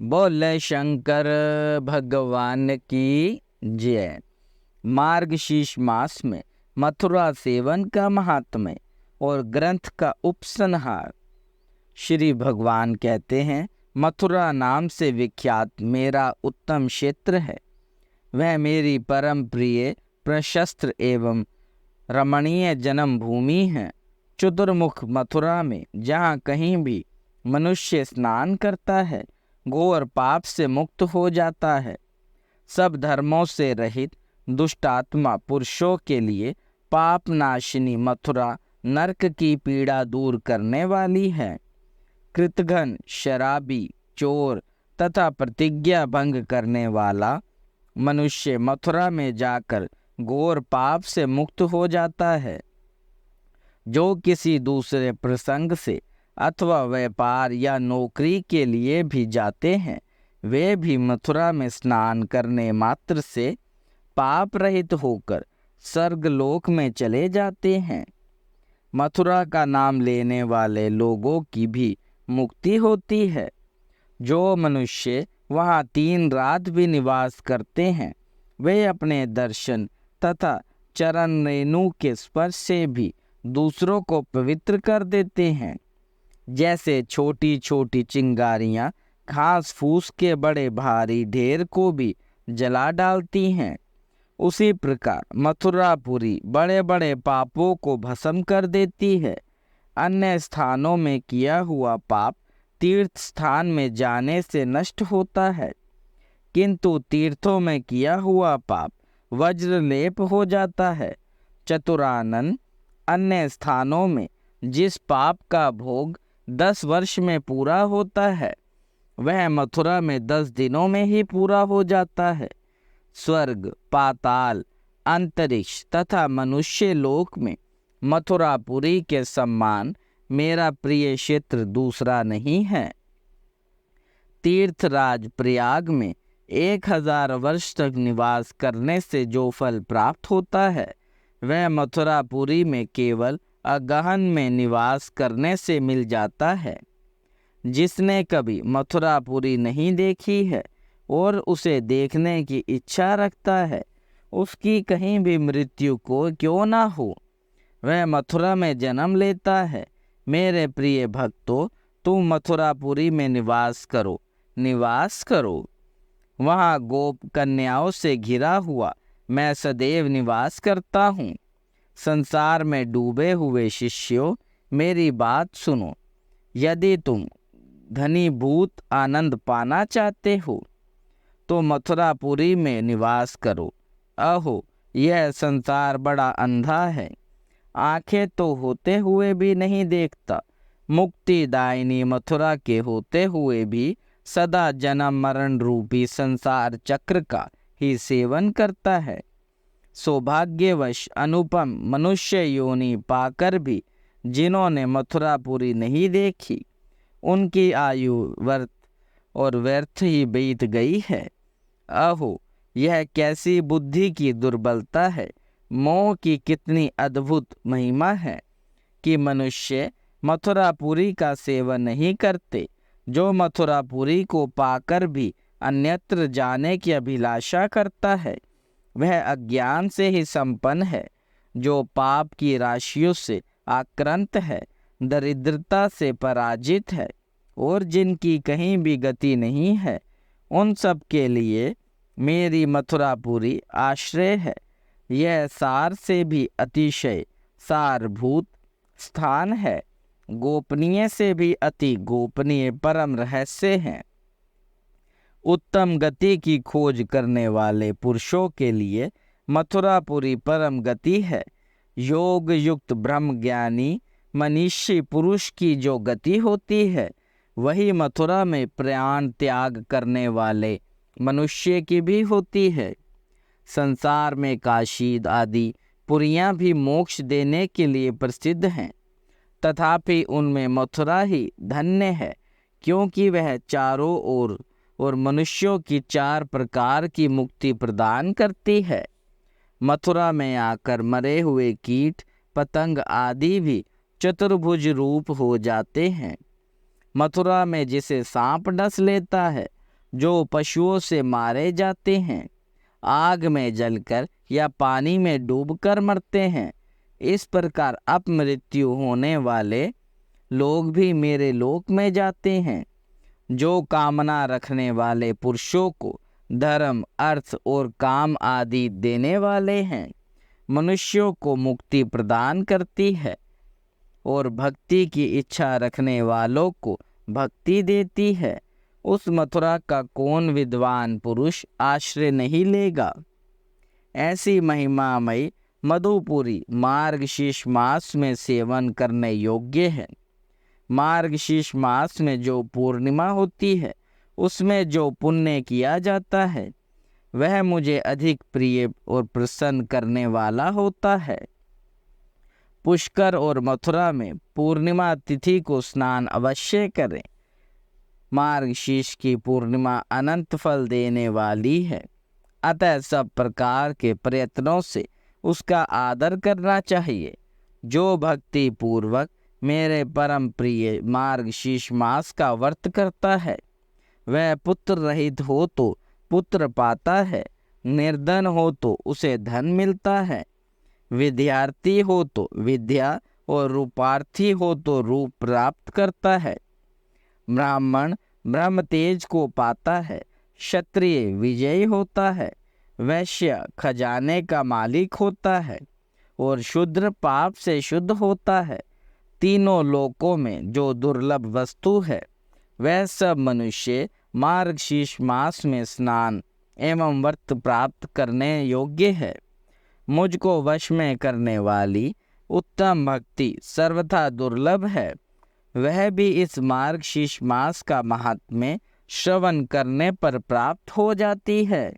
बोले शंकर भगवान की जय। मार्गशीर्ष मास में मथुरा सेवन का महात्म्य और ग्रंथ का उपसंहार। श्री भगवान कहते हैं, मथुरा नाम से विख्यात मेरा उत्तम क्षेत्र है। वह मेरी परम प्रिय, प्रशस्त एवं रमणीय जन्म भूमि है। चतुर्मुख मथुरा में जहाँ कहीं भी मनुष्य स्नान करता है, घोर पाप से मुक्त हो जाता है। सब धर्मों से रहित दुष्टात्मा पुरुषों के लिए पाप नाशिनी मथुरा नरक की पीड़ा दूर करने वाली है। कृतघ्न, शराबी, चोर तथा प्रतिज्ञा भंग करने वाला मनुष्य मथुरा में जाकर घोर पाप से मुक्त हो जाता है। जो किसी दूसरे प्रसंग से अथवा व्यापार या नौकरी के लिए भी जाते हैं, वे भी मथुरा में स्नान करने मात्र से पाप रहित होकर स्वर्गलोक में चले जाते हैं। मथुरा का नाम लेने वाले लोगों की भी मुक्ति होती है। जो मनुष्य वहाँ 3 रात भी निवास करते हैं, वे अपने दर्शन तथा चरण रेणु के स्पर्श से भी दूसरों को पवित्र कर देते हैं। जैसे छोटी छोटी चिंगारियाँ घास फूस के बड़े भारी ढेर को भी जला डालती हैं, उसी प्रकार मथुरापुरी बड़े बड़े पापों को भस्म कर देती है। अन्य स्थानों में किया हुआ पाप तीर्थ स्थान में जाने से नष्ट होता है, किंतु तीर्थों में किया हुआ पाप वज्रलेप हो जाता है। चतुरानन, अन्य स्थानों में जिस पाप का भोग 10 वर्ष में पूरा होता है, वह मथुरा में 10 दिनों में ही पूरा हो जाता है। स्वर्ग, पाताल, अंतरिक्ष तथा मनुष्य लोक में मथुरापुरी के समान मेरा प्रिय क्षेत्र दूसरा नहीं है। तीर्थराज प्रयाग में 1000 वर्ष तक निवास करने से जो फल प्राप्त होता है, वह मथुरापुरी में केवल अगहन में निवास करने से मिल जाता है। जिसने कभी मथुरापुरी नहीं देखी है और उसे देखने की इच्छा रखता है, उसकी कहीं भी मृत्यु को क्यों ना हो, वह मथुरा में जन्म लेता है। मेरे प्रिय भक्तों, तुम मथुरापुरी में निवास करो, निवास करो। वहाँ गोप कन्याओं से घिरा हुआ मैं सदैव निवास करता हूँ। संसार में डूबे हुए शिष्यों, मेरी बात सुनो। यदि तुम घनीभूत आनंद पाना चाहते हो, तो मथुरापुरी में निवास करो। अहो, यह संसार बड़ा अंधा है, आंखें तो होते हुए भी नहीं देखता। मुक्तिदायिनी मथुरा के होते हुए भी सदा जन्म मरण रूपी संसार चक्र का ही सेवन करता है। सौभाग्यवश अनुपम मनुष्य योनि पाकर भी जिन्होंने मथुरापुरी नहीं देखी, उनकी आयु व्यर्थ ही बीत गई है। अहो, यह कैसी बुद्धि की दुर्बलता है, मोह की कितनी अद्भुत महिमा है कि मनुष्य मथुरापुरी का सेवन नहीं करते। जो मथुरापुरी को पाकर भी अन्यत्र जाने की अभिलाषा करता है, वह अज्ञान से ही संपन्न है। जो पाप की राशियों से आक्रांत है, दरिद्रता से पराजित है और जिनकी कहीं भी गति नहीं है, उन सब के लिए मेरी मथुरापुरी आश्रय है। यह सार से भी अतिशय सारभूत स्थान है, गोपनीय से भी अति गोपनीय परम रहस्य है। उत्तम गति की खोज करने वाले पुरुषों के लिए मथुरापुरी परम गति है। योग युक्त ब्रह्म ज्ञानी मनीषी पुरुष की जो गति होती है, वही मथुरा में प्राण त्याग करने वाले मनुष्य की भी होती है। संसार में काशी आदि पुरियां भी मोक्ष देने के लिए प्रसिद्ध हैं, तथापि उनमें मथुरा ही धन्य है, क्योंकि वह चारों ओर और मनुष्यों की 4 प्रकार की मुक्ति प्रदान करती है। मथुरा में आकर मरे हुए कीट पतंग आदि भी चतुर्भुज रूप हो जाते हैं। मथुरा में जिसे सांप डस लेता है, जो पशुओं से मारे जाते हैं, आग में जलकर या पानी में डूबकर मरते हैं। इस प्रकार अपमृत्यु होने वाले लोग भी मेरे लोक में जाते हैं। जो कामना रखने वाले पुरुषों को धर्म, अर्थ और काम आदि देने वाले हैं, मनुष्यों को मुक्ति प्रदान करती है और भक्ति की इच्छा रखने वालों को भक्ति देती है। उस मथुरा का कौन विद्वान पुरुष आश्रय नहीं लेगा। ऐसी महिमामयी मधुपुरी मार्गशीर्ष मास में सेवन करने योग्य है। मार्गशीर्ष मास में जो पूर्णिमा होती है, उसमें जो पुण्य किया जाता है, वह मुझे अधिक प्रिय और प्रसन्न करने वाला होता है। पुष्कर और मथुरा में पूर्णिमा तिथि को स्नान अवश्य करें। मार्गशीर्ष की पूर्णिमा अनंत फल देने वाली है, अतः सब प्रकार के प्रयत्नों से उसका आदर करना चाहिए। जो भक्ति पूर्वक मेरे परम प्रिय मार्गशीर्ष मास का व्रत करता है, वह पुत्र रहित हो तो पुत्र पाता है, निर्धन हो तो उसे धन मिलता है, विद्यार्थी हो तो विद्या और रूपार्थी हो तो रूप प्राप्त करता है। ब्राह्मण ब्रह्म तेज को पाता है, क्षत्रिय विजयी होता है, वैश्य खजाने का मालिक होता है और शूद्र पाप से शुद्ध होता है। तीनों लोकों में जो दुर्लभ वस्तु है, वह सब मनुष्य मार्गशीर्ष मास में स्नान एवं व्रत प्राप्त करने योग्य है। मुझको वश में करने वाली उत्तम भक्ति सर्वथा दुर्लभ है, वह भी इस मार्गशीर्ष मास का महात्म्य श्रवण करने पर प्राप्त हो जाती है।